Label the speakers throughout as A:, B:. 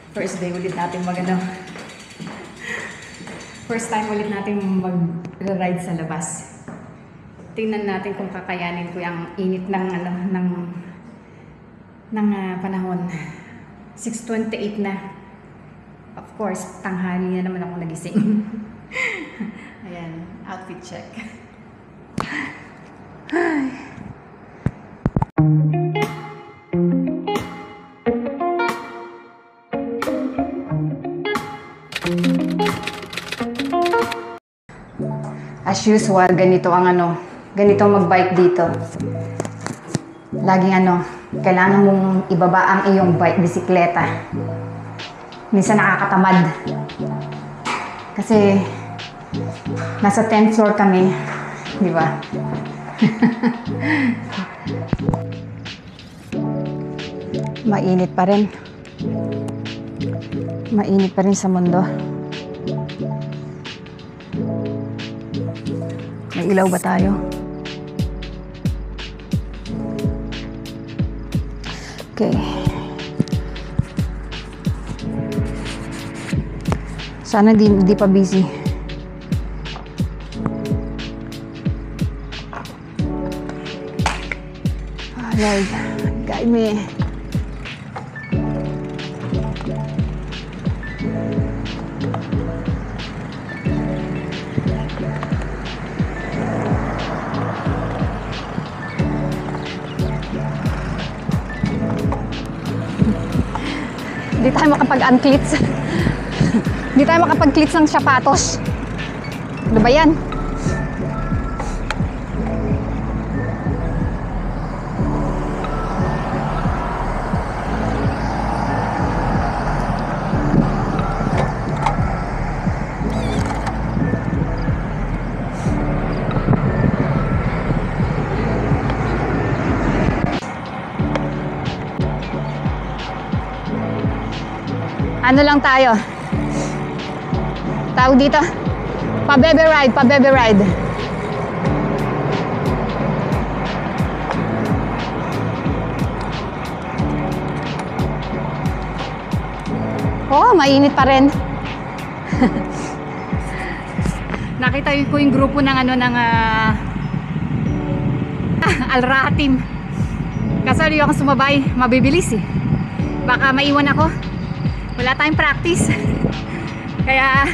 A: First day ulit natin first time ulit natin mag-ride sa labas. Tingnan natin kung kakayanin ko yung init ng panahon. 6:28 na. Of course, tanghali na naman ako nagising. Ayan, outfit check. As usual, ganito mag-bike dito. Laging kailangan mong ibaba ang iyong bisikleta. Minsan nakakatamad. Kasi nasa 10th floor kami, di ba? Mainit pa rin. Mainit pa rin sa mundo. May ilaw ba tayo? Okay. Sana di pa busy. Lord, guide me. Hindi tayo makapag-unclits. Hindi tayo makapag-clits ng sapatos. Ano ba yan? Ano lang tayo? Tawag dito? Pa-bebe ride. Oh, mainit pa rin. Nakita ko yung grupo ng Al Raha team. Kasi hindi ako sumabay, mabibilis eh. Baka maiwan ako. Wala tayong practice. Kaya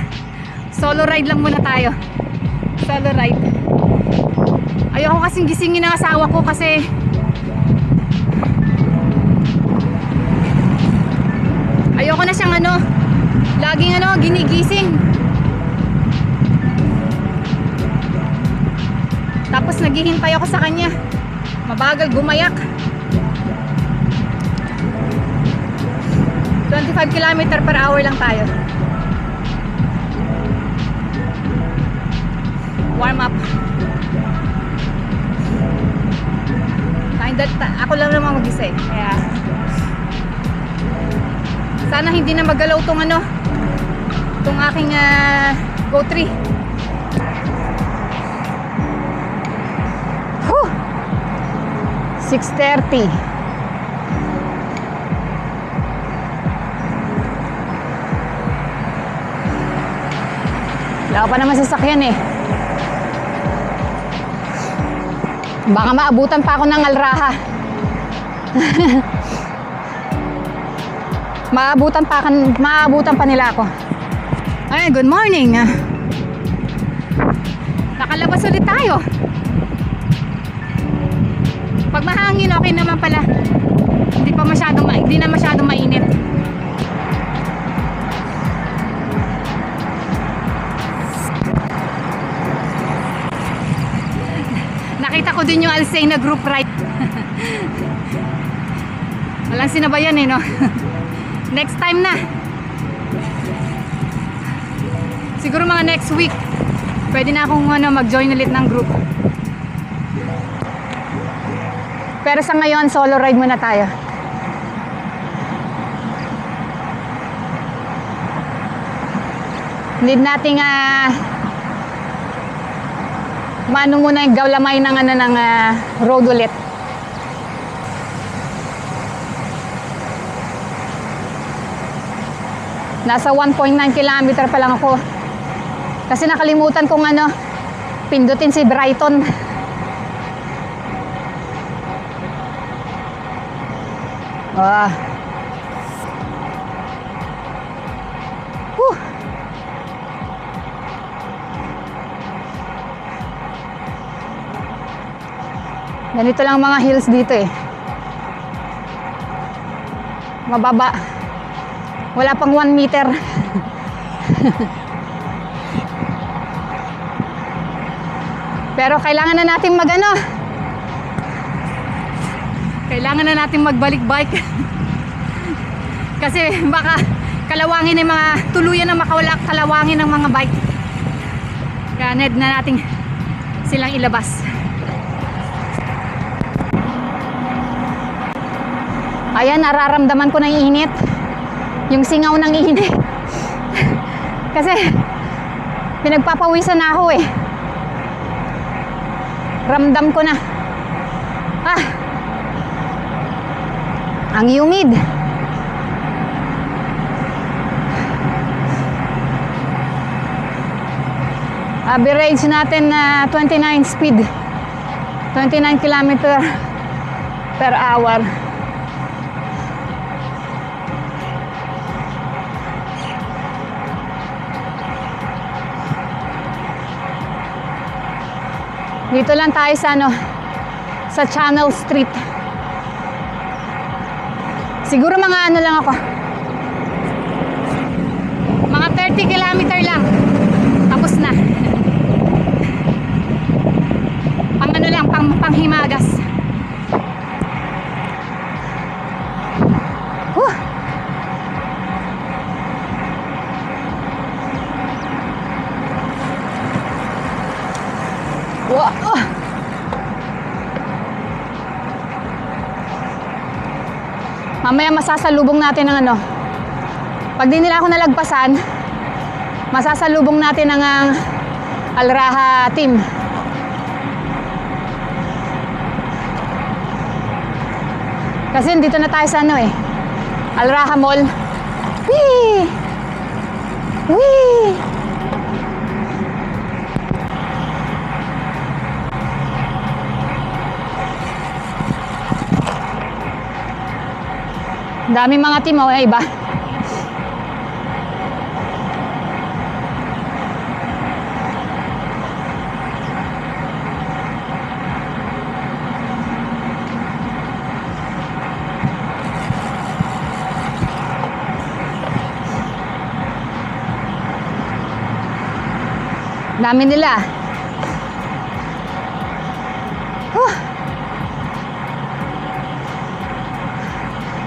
A: solo ride lang muna tayo. Solo ride. Ayoko kasing gisingin ng asawa ko kasi ayoko na siyang laging ginigising. Tapos naghihintay ako sa kanya. Mabagal gumayak. 25 km/h lang tayo. Warm up. Ako lang naman mag-isa eh. Kaya sana hindi na magalaw tong aking Go 3. 6:30. Wala pa naman sasakyan eh. Baka maabutan pa ako ng Al Raha. Maabutan pa nila ako. Ay, good morning. Nakalabas ulit tayo. Pag mahangin, okay naman pala. Hindi na masyadong mainit. Nakita ko din yung Alsay na group ride. Walang sinabayan eh, no? Next time na. Siguro mga next week pwede na akong mag-join ulit ng group. Pero sa ngayon, solo ride muna tayo. Need nating maano muna yung gawlamay ng road ulit. Nasa 1.9 kilometer pa lang ako. Kasi nakalimutan kong ano, pindutin si Brighton. Ah. Whew. Ganito lang mga hills dito eh. Mababa. Wala pang 1 meter. Pero kailangan na natin magano. Kailangan na natin magbalik-bike. Kasi baka kalawangin ng mga tuluyan na makawala kalawangin ng mga bike. Kaya need na natin silang ilabas. Ayan, nararamdaman ko na yung init. Yung singaw ng init. Kasi pinagpapawisan na ako eh. Ramdam ko na. Ah, ang humid. Average natin na 29 speed. 29 kilometer per hour. Dito lang tayo sa ano, sa Channel Street. Siguro mga ano lang ako. Mga 30 kilometer lang. Tapos na. Pang ano lang, panghimagas. Wow. Mamaya masasalubong natin ang ano. Pag di nila ako nalagpasan, masasalubong natin ang Al Raha team. Kasi dito na tayo sa ano eh, Al Raha Mall. Whee! Whee! Dami mga team o iba. Dami nila.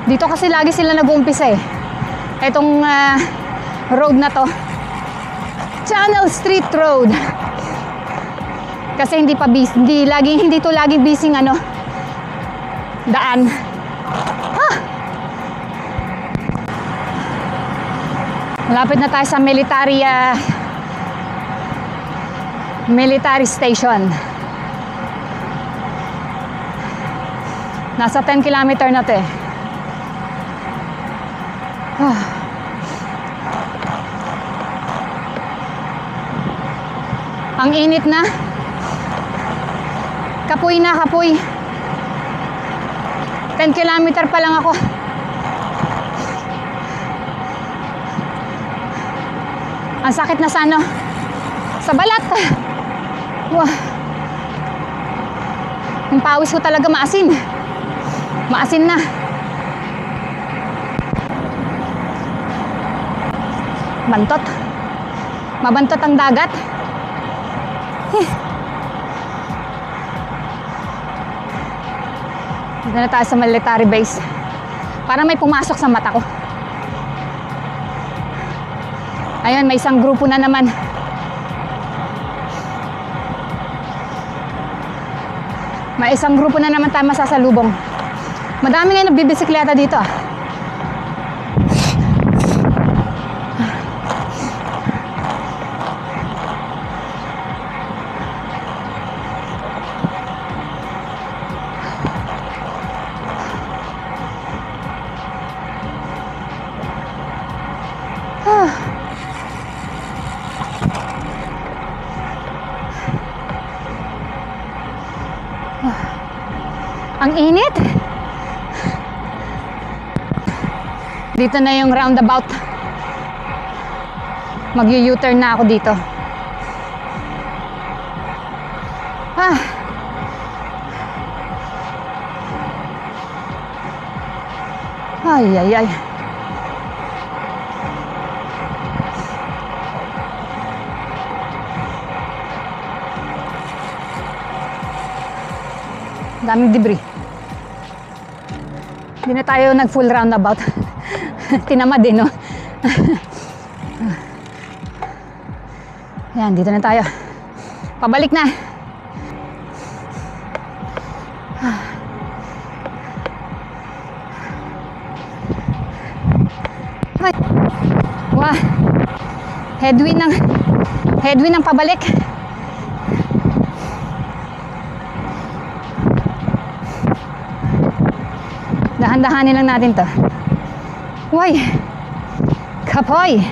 A: Dito kasi lagi sila nag-uumpisa eh. Itong road na to, Channel Street Road. Kasi hindi pa busy, hindi to laging busy ano, daan. Malapit na tayo sa military station. Nasa 10 kilometer na to eh. Ang init na. Kapoy na, kapoy. 10 kilometer pa lang ako. Ang sakit na sa ano, sa balat. Wow. Yung pawis ko talaga maasin. Maasin na. Bantot. Mabantot ang dagat. Dito na tayo sa military base. Parang may pumasok sa mata ko. Ayun, may isang grupo na naman. May isang grupo na naman tayo masasalubong. Madami nga nagbibisikleta dito ah. init. Dito na yung roundabout. Mag-U-turn na ako dito. Ay, ay, ay. Daming debris. Hindi na tayo nag-full roundabout. Tinamad eh, no? Ayan, dito na tayo. Pabalik na. Ay. Wow. Headwind ng pabalik. Dahan-dahanin lang natin to. Uy! Kapoy!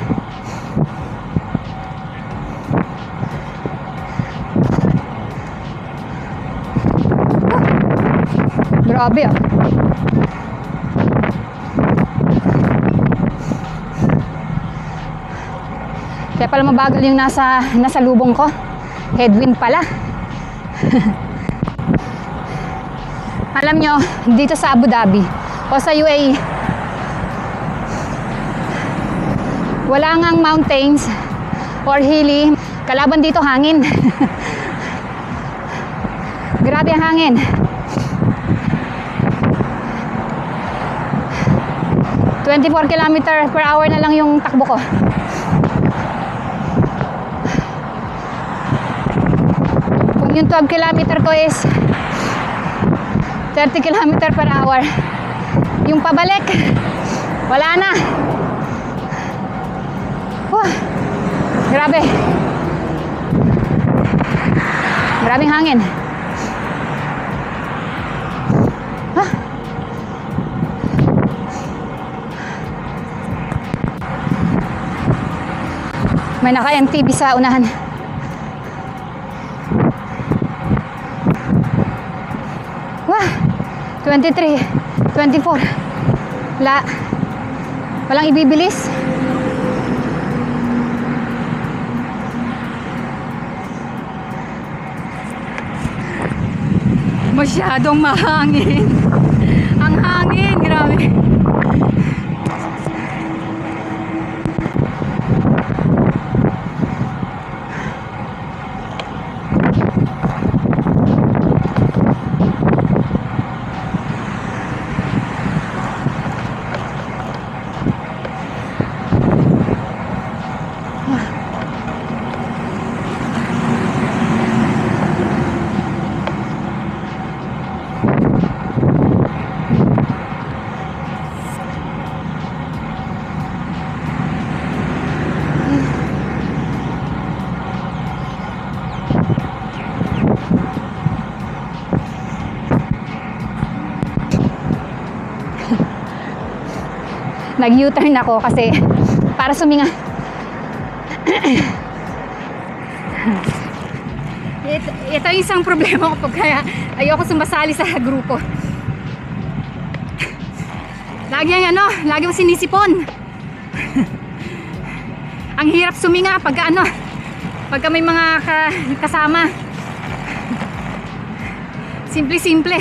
A: Grabe ah. Kaya pala mabagal yung nasa lubong ko. Headwind pala. Alam nyo, dito sa Abu Dhabi o sa UAE, wala ngang mountains or hilly. Kalaban dito hangin. Grabe ang hangin. ...24 km/h na lang yung takbo ko. Kung yung 12 km ko is 30 km/h, yung pabalik wala na. Grabe. Grabing hangin. May naka-MTB sa unahan. Wah, 23, 24. Walang ibibilis. Masyadong mahangin. Ang hangin, grabe. Nag-U-turn ako kasi para suminga. Ito yung isang problema ko kaya ayoko sumasali sa grupo. Lagi mo sinisipon. Ang hirap suminga pagka may mga kasama. Simple.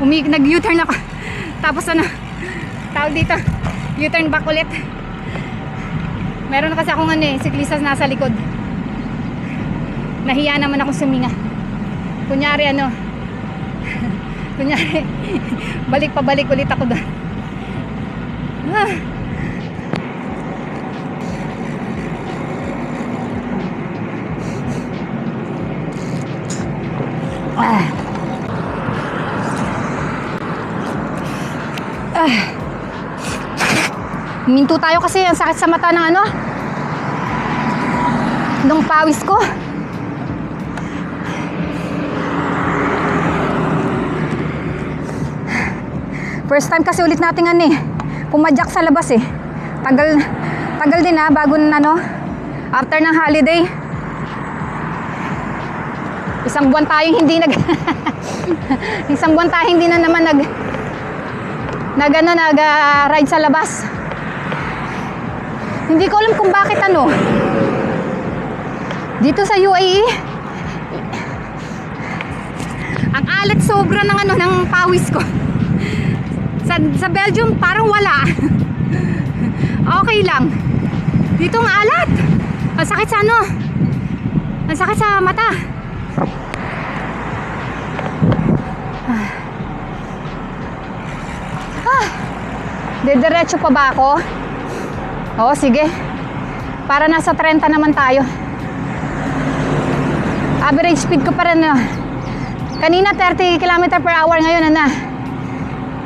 A: Nag-U-turn ako. Tapos tawag dito, U-turn back ulit. Meron kasi akong siklista nasa likod. Nahiya naman akong suminga. Kunyari balik pabalik ulit ako doon. Minto tayo kasi ang sakit sa mata ng nung pawis ko. First time kasi ulit natin pumadyak sa labas eh. Tagal din bago after ng holiday. Isang buwan tayong hindi Isang buwan tayo hindi na naman nag-ride sa labas. Hindi ko alam kung bakit dito sa UAE ang alat sobra ng pawis ko. Sa Belgium parang wala. Okay lang. Dito ang alat. Ang sakit sa ang sakit sa mata. Didiretso pa ba ako? Oo, sige. Para nasa 30 naman tayo. Average speed ko pa rin. Kanina 30 km per hour. Ngayon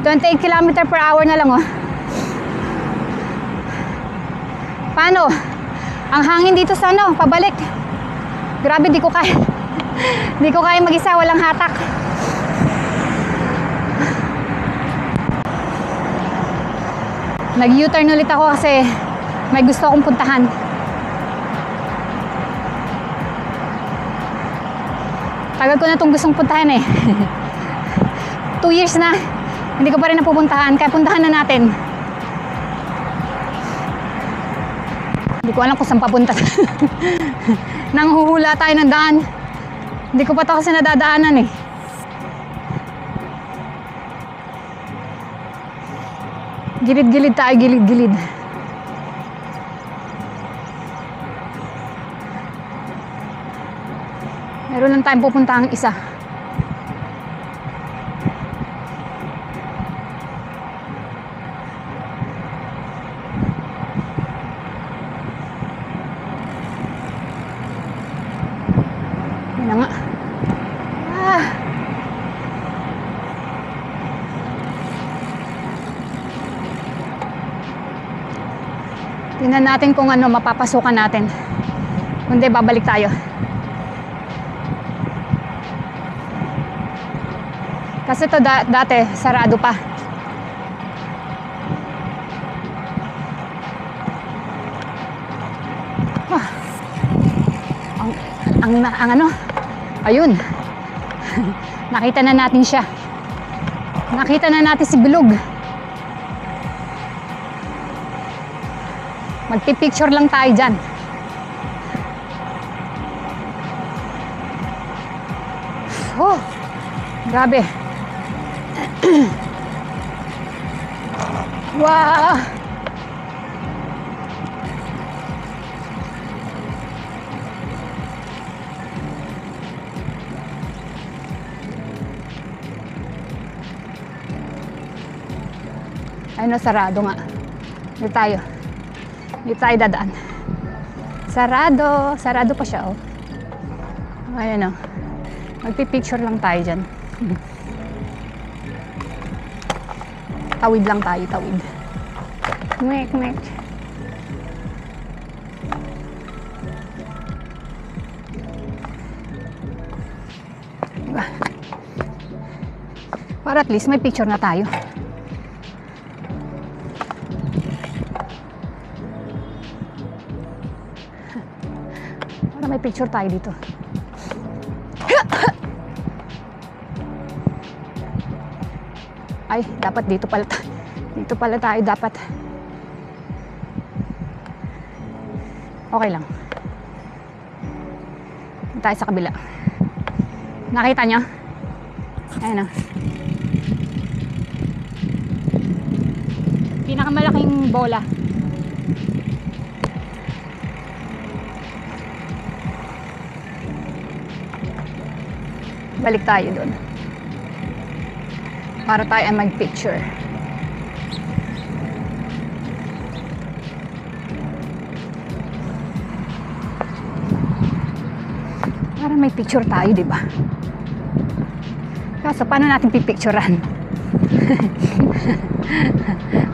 A: 28 km per hour na lang. Paano? Ang hangin dito sa pabalik. Grabe, di ko kaya. Di ko kaya mag-isa, walang hatak. Nag-U-turn ulit ako kasi may gusto akong puntahan. Tagal ko na itong gustong puntahan 2 years na. Hindi ko pa rin napupuntahan, kaya puntahan na natin. Hindi ko alam kung saan papunta. Nanghuhula tayo ng daan. Hindi ko pa ito kasi nadadaanan Gilid-gilid tayo, gilid-gilid. Meron lang tayong pupuntahang isa. Yun na nga. Tingnan natin kung mapapasukan natin. Kundi babalik tayo. Kasi to dati sarado pa. Ayun. Nakita na natin siya. Nakita na natin si Bilog. Magpipicture lang tayo dyan. Oh, grabe. Wow. Ay, sarado nga. Dito tayo. Dito tayo dadaan. Sarado. Sarado pa siya, Ayan, magpipicture lang tayo dyan. Tawid lang tayo, tawid. Mek. Diba? Para at least may picture na tayo. Para may picture tayo dito. Ay, dapat dito pala tayo dapat. Okay lang. Tayo sa kabila. Nakita nyo? Ayan pinakamalaking bola. Balik tayo doon. Para tayo ay mag-picture. Para may picture tayo, di ba? Kaso, paano natin pipicturean?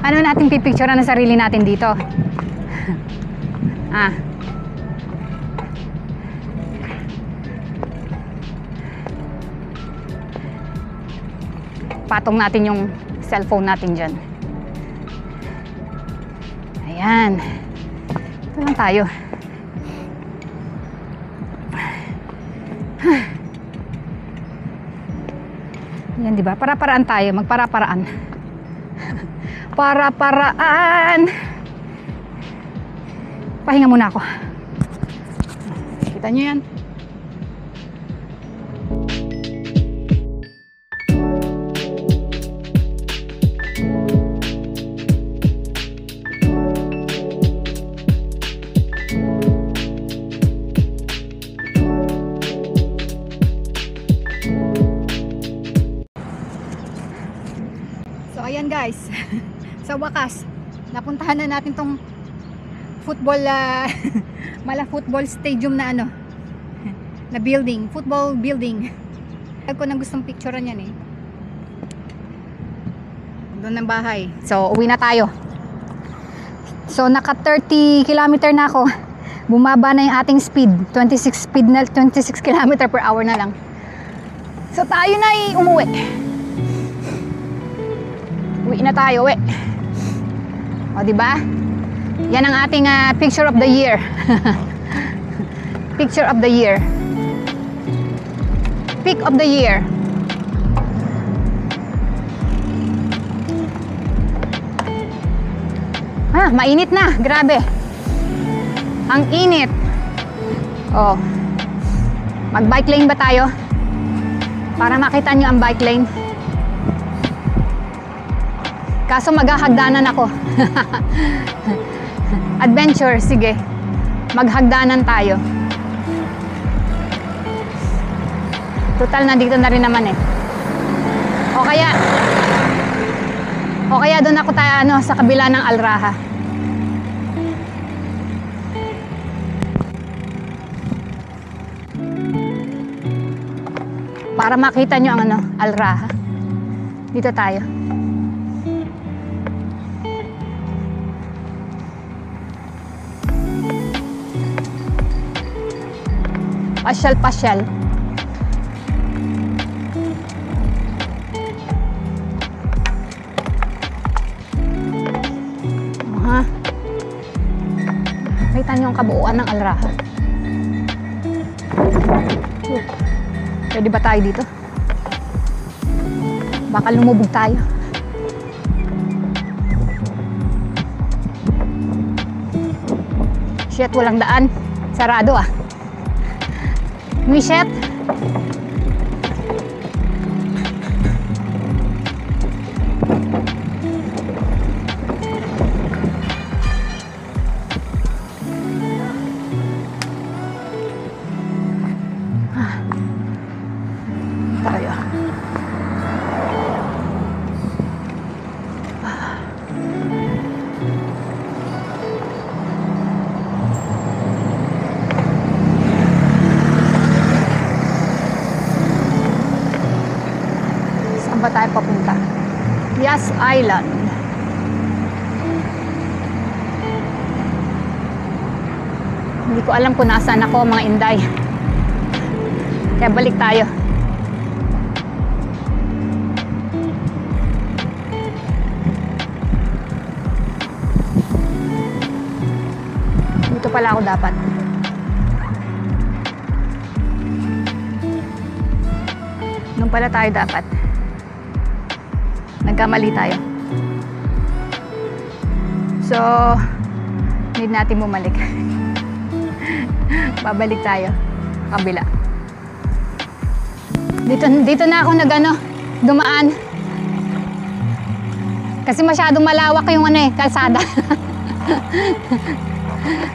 A: Paano natin pipicturean ang sarili natin dito? Patong natin yung cellphone natin dyan. Ayan. Ito lang tayo. Yan, di ba? Para-paraan tayo. Magpara-paraan. Para-paraan. Pahinga muna ako. Kita nyo yan. So ayan guys, sa wakas napuntahan na natin tong football mala football stadium na ano na building, football building. Ako nang gustong picturean yan eh. Doon ng bahay. So uwi na tayo. So naka 30 kilometer na ako. Bumaba na yung ating speed, 26 km per hour na lang. So tayo na umuwi. Uwi na tayo, uwi. O, diba? Yan ang ating picture of the year. Picture of the year. Pick of the year. Mainit na. Grabe. Ang init. O. Mag-bike lane ba tayo? Para makita nyo ang bike lane. Kaso maghahagdanan ako. Adventure, sige. Maghagdanan tayo. Total, nandito na rin naman eh. O kaya doon ako tayo sa kabila ng Alraha. Para makita nyo ang Alraha. Dito tayo. Pasyal-pasyal. Kita niyo ang kabuuan ng Alraha. Pwede ba tayo dito? Baka lumubog tayo. Shit, walang daan. Sarado ah. Wishet. Tayo. Saan ba tayo papunta? Yas Island. Hindi ko alam kung nasaan ako, mga Inday. Kaya balik tayo. Dito pala ako dapat. Doon pala tayo dapat. Nagkamali tayo. So, need natin bumalik. Babalik tayo. Kabila. Dito na ako dumaan. Kasi masyadong malawak yung kalsada.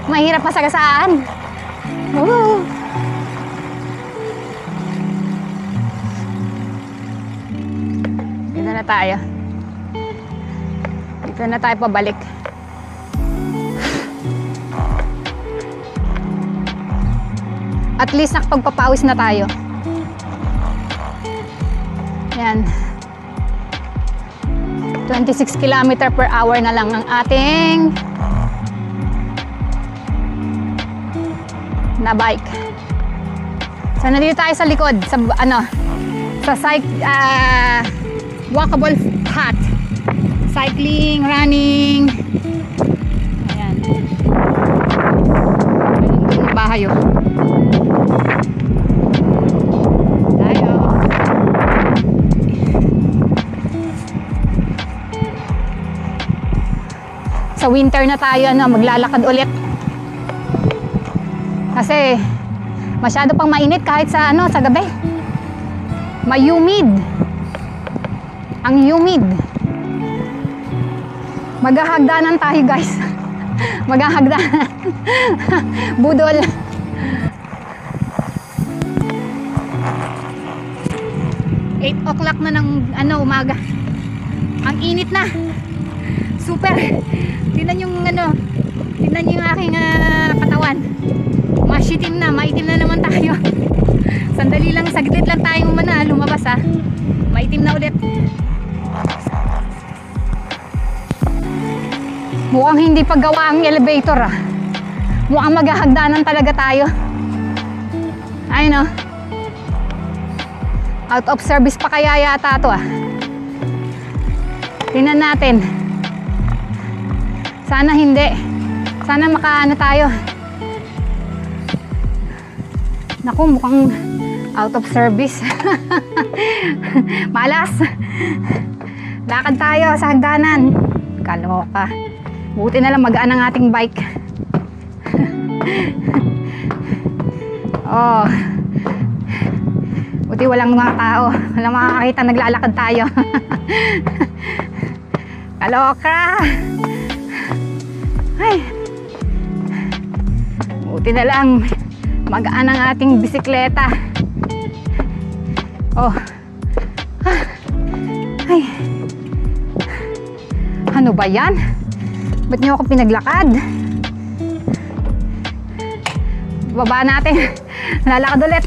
A: Mahirap masagasaan. Woo! Dito na tayo. Dito na tayo pabalik. At least nakapagpapawis na tayo. Yan. 26 km per hour na lang ang ating na bike. So nandito tayo sa likod sa walkable path. Cycling, running. Ayan. Yung bahay oh. Tayo. sa winter na tayo maglalakad ulit. Kasi masyado pang mainit kahit sa sa gabi. Humid. Ang humid. Maghahagdanan tayo, guys. Maghahagdanan. Budol. Eight o'clock na ng umaga. Ang init na. Super. Tingnan yung tingnan yung aking katawan. Masitim na, maitim na naman tayo. Sandali lang, saglit lang tayong lumabas maitim na ulit. Mukhang hindi paggawa ang elevator Mukhang maghahagdanan talaga tayo. Ayun out of service pa kaya yata ito Tingnan natin. Sana hindi. Sana makaano tayo. Naku, mukhang out of service. Malas. Lakad tayo sa hagdanan. Kaloka. Buti na lang magaan ang ating bike. Oh. Buti walang mga tao. Walang makakakita, naglalakad tayo. Kaloka. Ay. Buti na lang magaan ang ating bisikleta. Oh. Ay. Ano ba yan? Ba't niyo ako pinaglakad? Baba natin. Lalakad ulit.